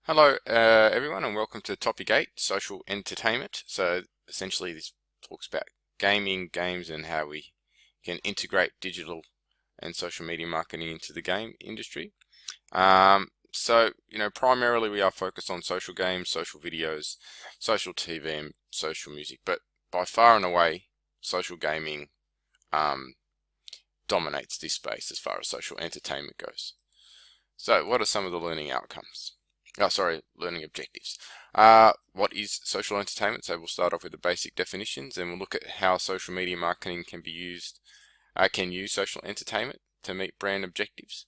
Hello, everyone, and welcome to Topic 8, Social Entertainment. So, essentially, this talks about gaming, games, and how we can integrate digital and social media marketing into the game industry. Primarily we are focused on social games, social videos, social TV, and social music. But by far and away, social gaming um, dominates this space as far as social entertainment goes. So, what are some of the learning outcomes? Learning objectives. What is social entertainment? So we'll start off with the basic definitions, and we'll look at how social media marketing can use social entertainment to meet brand objectives.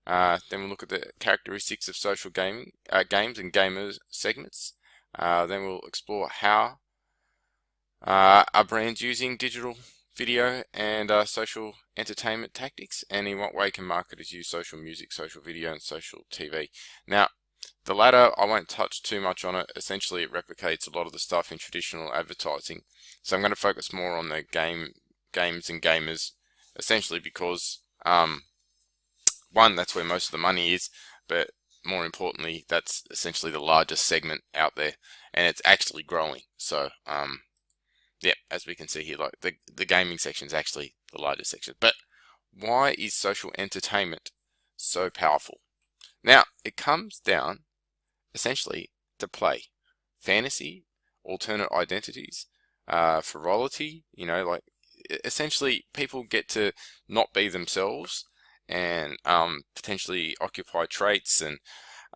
Then we'll look at the characteristics of social gaming, games and gamers segments. Then we'll explore how are brands using digital video and social entertainment tactics, and in what way can marketers use social music, social video, and social TV. Now, the latter, I won't touch too much on it. Essentially, it replicates a lot of the stuff in traditional advertising. So I'm going to focus more on the games and gamers, essentially because, one, that's where most of the money is, but more importantly, that's essentially the largest segment out there, and it's actually growing. So, yeah, as we can see here, like the gaming section is actually the largest section. But why is social entertainment so powerful? Now, it comes down essentially to play, fantasy, alternate identities, frivolity. Essentially people get to not be themselves and potentially occupy traits and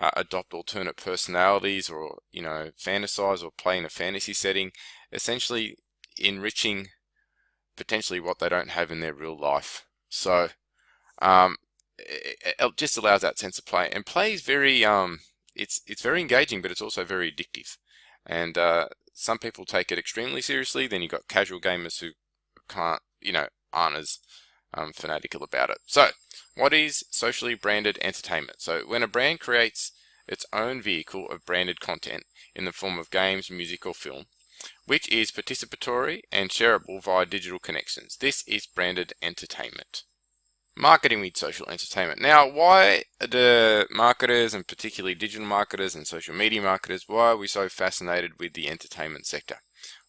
adopt alternate personalities, or fantasize or play in a fantasy setting, essentially enriching potentially what they don't have in their real life. So it just allows that sense of play, and play is very it's very engaging, but it's also very addictive. And some people take it extremely seriously. Then you've got casual gamers who aren't as fanatical about it. So, what is socially branded entertainment? So, when a brand creates its own vehicle of branded content in the form of games, music, or film, which is participatory and shareable via digital connections, this is branded entertainment. Marketing with social entertainment. Now, why do marketers, and particularly digital marketers and social media marketers, why are we so fascinated with the entertainment sector?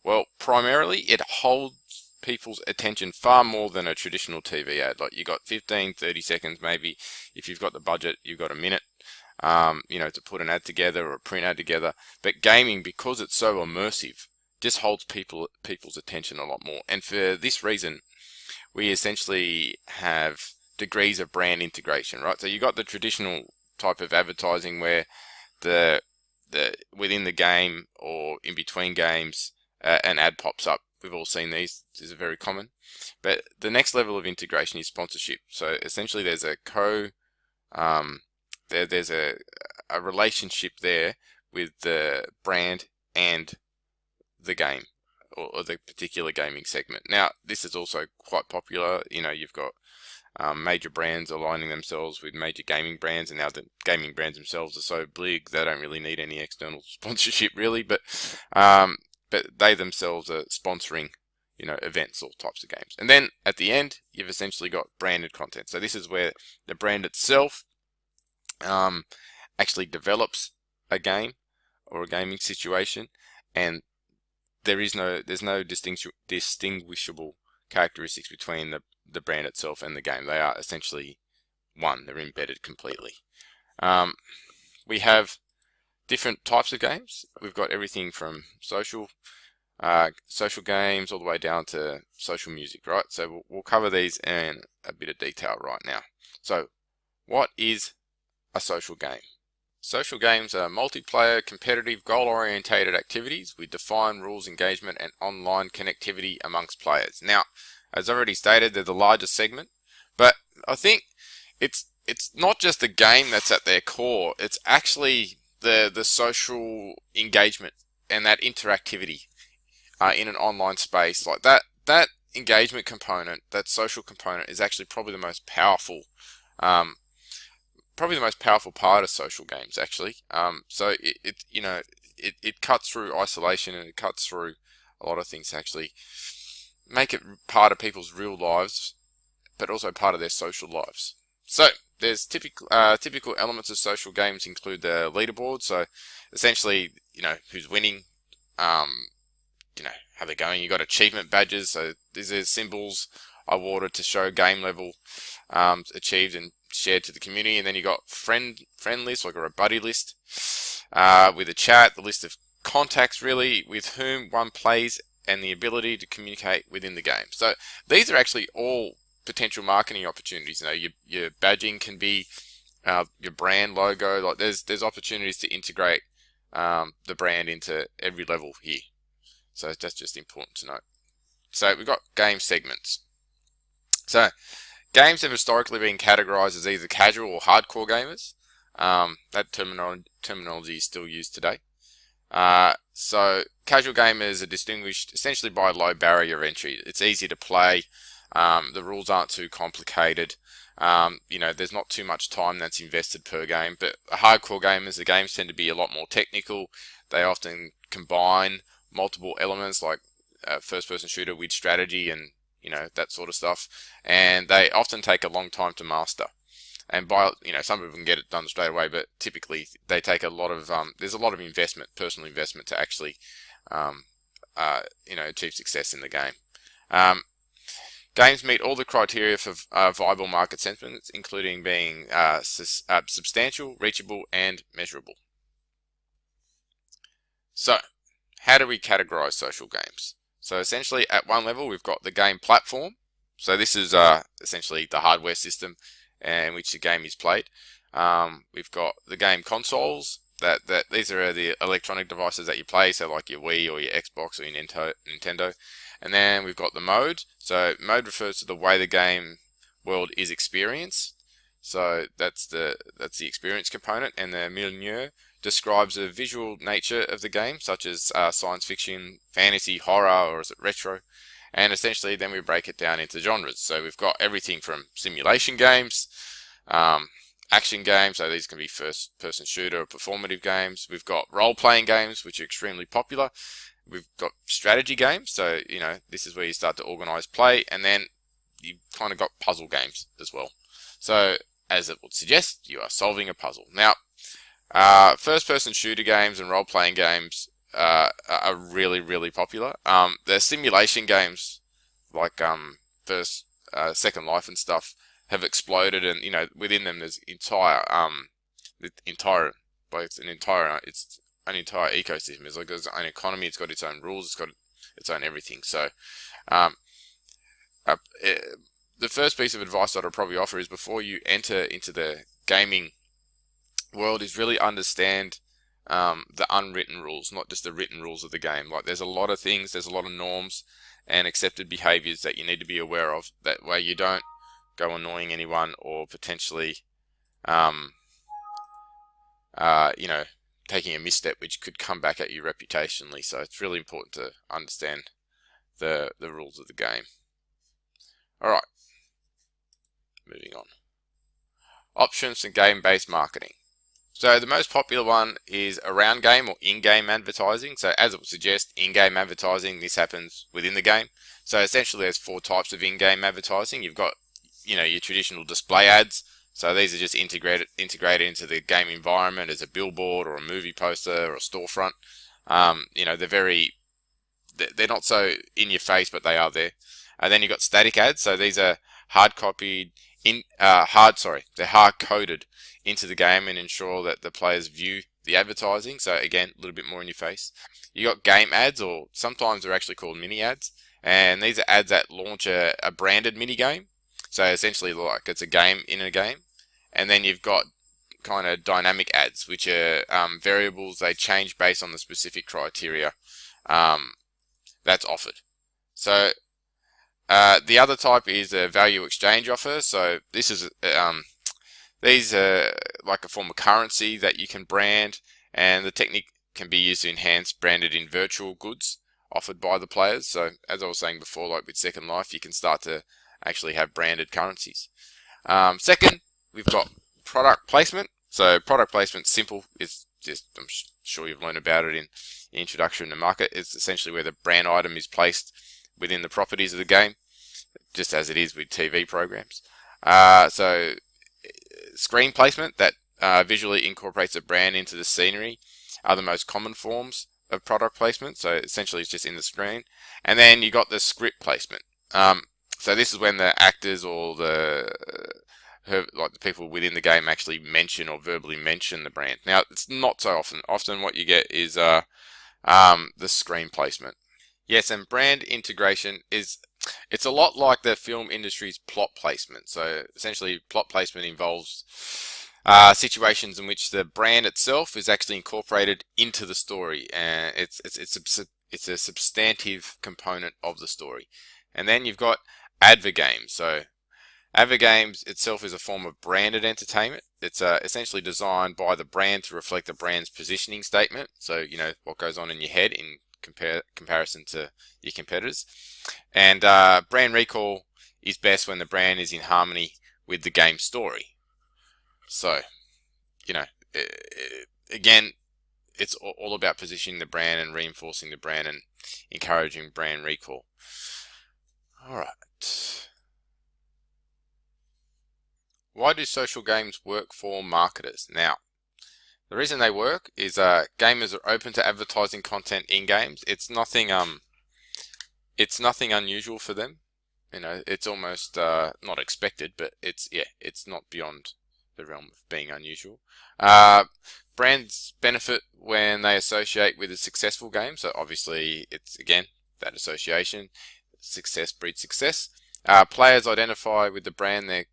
Well, primarily it holds people's attention far more than a traditional TV ad. Like, you got 15, 30 seconds maybe. If you've got the budget, you've got a minute, to put an ad together or a print ad together. But gaming, because it's so immersive, just holds people's attention a lot more. And for this reason, we essentially have degrees of brand integration, right? So you got the traditional type of advertising where the within the game or in between games, an ad pops up. We've all seen these. This is very common. But the next level of integration is sponsorship. So essentially, there's there's a relationship there with the brand and the game, or the particular gaming segment. Now, this is also quite popular. You've got major brands aligning themselves with major gaming brands, and now the gaming brands themselves are so big they don't really need any external sponsorship, really. But they themselves are sponsoring, events or types of games. And then at the end, you've essentially got branded content. So this is where the brand itself actually develops a game or a gaming situation, and there's no distinguishable characteristics between the brand itself and the game. They are essentially one. They're embedded completely. We have different types of games. We've got everything from social games all the way down to social music, right? So we'll cover these in a bit of detail right now. So, what is a social game? Social games are multiplayer, competitive, goal-orientated activities with defined rules, engagement, and online connectivity amongst players. Now, as already stated, they're the largest segment, but I think it's not just the game that's at their core. It's actually the social engagement and that interactivity in an online space. Like that engagement component, that social component, is actually probably the most powerful. Probably the most powerful part of social games, actually. So it cuts through isolation, and it cuts through a lot of things to actually make it part of people's real lives, but also part of their social lives. So there's typical elements of social games include the leaderboard. So essentially, who's winning, how they're going. You got achievement badges. So these are symbols awarded to show game level achieved and shared to the community. And then you got friend list, like a buddy list, with a chat, the list of contacts really with whom one plays, and the ability to communicate within the game. So these are actually all potential marketing opportunities. Your badging can be your brand logo. Like there's opportunities to integrate the brand into every level here. So that's just important to note. So we've got game segments. So games have historically been categorized as either casual or hardcore gamers. That terminology is still used today. So casual gamers are distinguished essentially by a low barrier of entry. It's easy to play. The rules aren't too complicated. There's not too much time that's invested per game. But hardcore gamers, the games tend to be a lot more technical. They often combine multiple elements like first-person shooter with strategy and that sort of stuff. And they often take a long time to master. And some people can get it done straight away, but typically they take a lot of there's a lot of investment, personal investment, to actually achieve success in the game. Games meet all the criteria for viable market sentiments, including being substantial, reachable, and measurable. So, how do we categorize social games? So essentially, at one level, we've got the game platform. So this is essentially the hardware system in which the game is played. We've got the game consoles. These are the electronic devices that you play, so like your Wii or your Xbox or your Nintendo. And then we've got the mode. So mode refers to the way the game world is experienced. So that's the experience component. And the milieu describes the visual nature of the game, such as science fiction, fantasy, horror, or is it retro? And essentially then we break it down into genres. So we've got everything from simulation games, action games, so these can be first-person shooter or performative games. We've got role-playing games, which are extremely popular. We've got strategy games, so this is where you start to organize play, and then you kind of got puzzle games as well. So as it would suggest, you are solving a puzzle. Now, first-person shooter games and role-playing games are really, really popular. The simulation games like Second Life and stuff have exploded, and within them there's it's an entire ecosystem. It's like its own economy. It's got its own rules. It's got its own everything. So, the first piece of advice that I'll probably offer is before you enter into the gaming world is really understand the unwritten rules, not just the written rules of the game. Like there's a lot of things, there's a lot of norms and accepted behaviors that you need to be aware of. That way you don't go annoying anyone or potentially, taking a misstep which could come back at you reputationally. So it's really important to understand the rules of the game. Alright, moving on. Options and game-based marketing. So the most popular one is around game or in-game advertising. So as it would suggest, in-game advertising, this happens within the game. So essentially there's 4 types of in-game advertising. You've got, your traditional display ads. So these are just integrated into the game environment as a billboard or a movie poster or a storefront. They're not so in your face, but they are there. And then you've got static ads. So these are they're hard coded into the game and ensure that the players view the advertising. So again, a little bit more in your face. You got game ads, or sometimes they're actually called mini ads. And these are ads that launch a branded mini game. So essentially like it's a game in a game. And then you've got kind of dynamic ads, which are variables. They change based on the specific criteria that's offered. So the other type is a value exchange offer. So this is these are like a form of currency that you can brand, and the technique can be used to enhance branded in virtual goods offered by the players. So as I was saying before, like with Second Life, you can start to actually have branded currencies. Second, we've got product placement. So product placement, simple. It's just, I'm sure you've learned about it in the introduction to market. It's essentially where the brand item is placed within the properties of the game, just as it is with TV programs. So screen placement that visually incorporates a brand into the scenery are the most common forms of product placement. So essentially it's just in the screen. And then you got the script placement. So this is when the actors or the people within the game actually mention or verbally mention the brand. Now it's not so often. Often what you get is the screen placement. Yes, and brand integration it's a lot like the film industry's plot placement. So essentially plot placement involves situations in which the brand itself is actually incorporated into the story, and it's a substantive component of the story. And then you've got advergames. So advergames itself is a form of branded entertainment. It's essentially designed by the brand to reflect the brand's positioning statement. So you know what goes on in your head in comparison to your competitors. And brand recall is best when the brand is in harmony with the game story. So, you know, again, it's all about positioning the brand and reinforcing the brand and encouraging brand recall. All right. Why do social games work for marketers? Now, the reason they work is gamers are open to advertising content in games. It's nothing unusual for them. You know, it's almost not expected, but it's not beyond the realm of being unusual. Brands benefit when they associate with a successful game. So obviously, it's again that association. Success breeds success. Players identify with the brand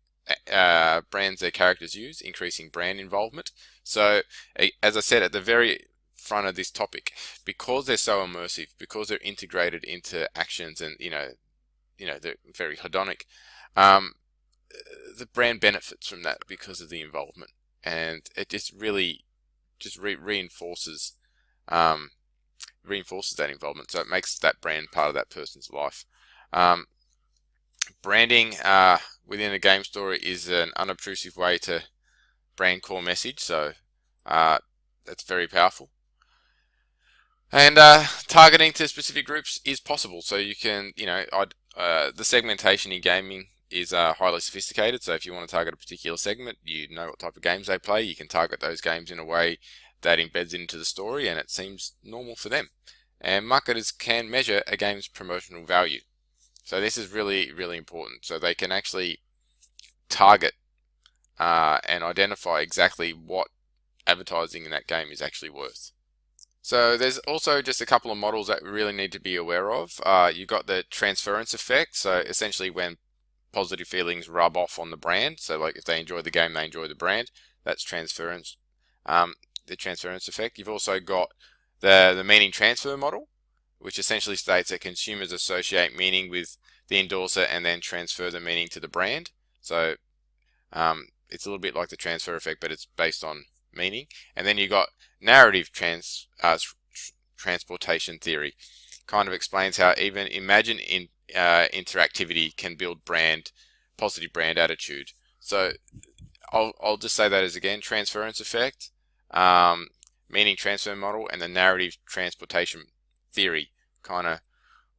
brands their characters use, increasing brand involvement. So, as I said at the very front of this topic, because they're so immersive, because they're integrated into actions, and you know they're very hedonic, the brand benefits from that because of the involvement, and it just really reinforces that involvement. So it makes that brand part of that person's life. Branding within a game story is an unobtrusive way to brand core message, so that's very powerful. And targeting to specific groups is possible. So you can, the segmentation in gaming is highly sophisticated. So if you want to target a particular segment, you know what type of games they play. You can target those games in a way that embeds into the story, and it seems normal for them. And marketers can measure a game's promotional value. So this is really, really important. So they can actually target and identify exactly what advertising in that game is actually worth. So there's also just a couple of models that we really need to be aware of. You've got the transference effect. So essentially when positive feelings rub off on the brand. So like if they enjoy the game, they enjoy the brand. That's transference. The transference effect. You've also got the meaning transfer model, which essentially states that consumers associate meaning with the endorser and then transfer the meaning to the brand. So it's a little bit like the transfer effect, but it's based on meaning. And then you got narrative transportation theory. Kind of explains how even imagined interactivity can build positive brand attitude. So I'll just say that as again, transference effect, meaning transfer model, and the narrative transportation theory kind of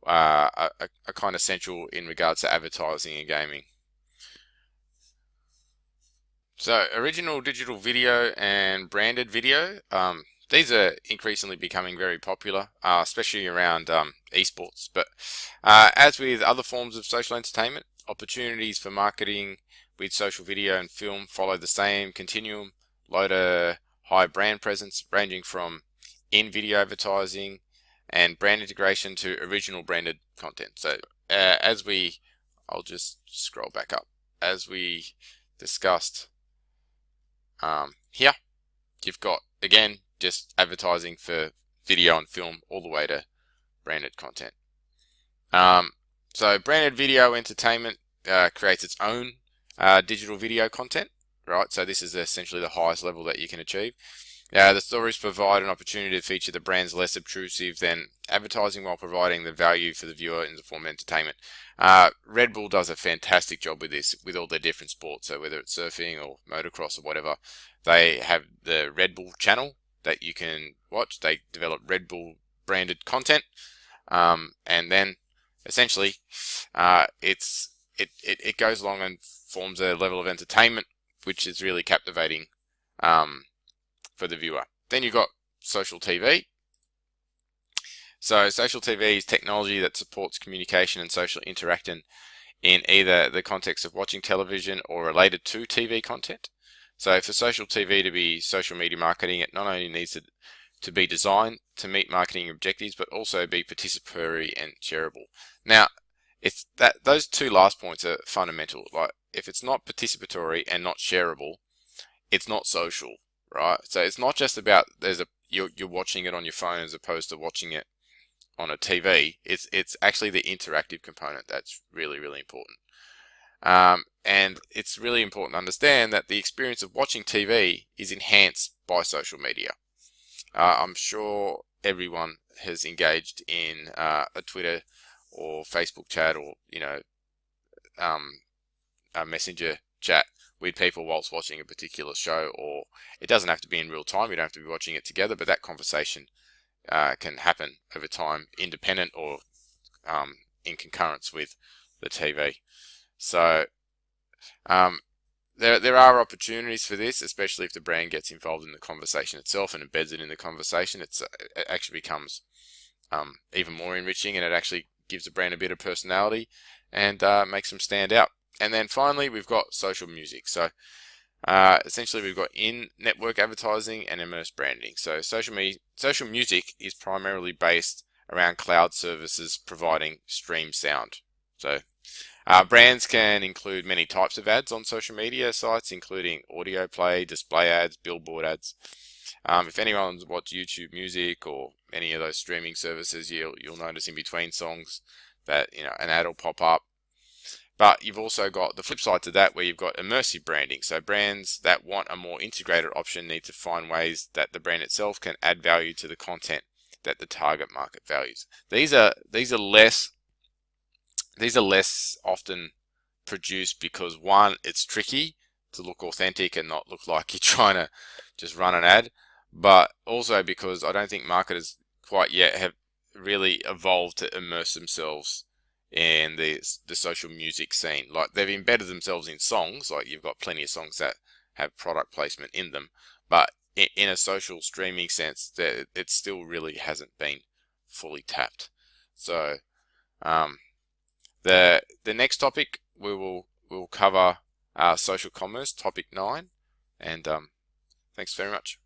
are kind of central in regards to advertising and gaming. So original digital video and branded video, these are increasingly becoming very popular, especially around esports. But as with other forms of social entertainment, opportunities for marketing with social video and film follow the same continuum, low to high brand presence, ranging from in-video advertising and brand integration to original branded content. So I'll just scroll back up. As we discussed here, you've got, again, just advertising for video and film all the way to branded content. So branded video entertainment creates its own digital video content, right? So this is essentially the highest level that you can achieve. The stories provide an opportunity to feature the brands less obtrusive than advertising while providing the value for the viewer in the form of entertainment. Red Bull does a fantastic job with this, with all their different sports. So whether it's surfing or motocross or whatever, they have the Red Bull channel that you can watch. They develop Red Bull branded content, and then essentially it goes along and forms a level of entertainment which is really captivating for the viewer. Then you've got social TV. So social TV is technology that supports communication and social interaction in either the context of watching television or related to TV content. So for social TV to be social media marketing, it not only needs to be designed to meet marketing objectives, but also be participatory and shareable. Now, it's that those two last points are fundamental. Like, if it's not participatory and not shareable, it's not social, right? So it's not just about you're watching it on your phone as opposed to watching it on a TV. It's actually the interactive component that's really, really important. And it's really important to understand that the experience of watching TV is enhanced by social media. I'm sure everyone has engaged in a Twitter or Facebook chat, or a messenger chat with people whilst watching a particular show. Or it doesn't have to be in real time, you don't have to be watching it together, but that conversation can happen over time, independent or in concurrence with the TV. So there are opportunities for this, especially if the brand gets involved in the conversation itself and embeds it in the conversation. It actually becomes even more enriching, and it actually gives the brand a bit of personality and makes them stand out. And then finally, we've got social music. So essentially, we've got in-network advertising and immersed branding. So social music is primarily based around cloud services providing stream sound. So brands can include many types of ads on social media sites, including audio play, display ads, billboard ads. If anyone's watched YouTube Music or any of those streaming services, you'll notice in between songs that an ad will pop up. But you've also got the flip side to that, where you've got immersive branding. So brands that want a more integrated option need to find ways that the brand itself can add value to the content that the target market values. These are less often produced because, one, it's tricky to look authentic and not look like you're trying to just run an ad, but also because I don't think marketers quite yet have really evolved to immerse themselves in the social music scene. Like, they've embedded themselves in songs, like you've got plenty of songs that have product placement in them, but in a social streaming sense, that it still really hasn't been fully tapped. So the next topic we'll cover social commerce, topic 9, and thanks very much.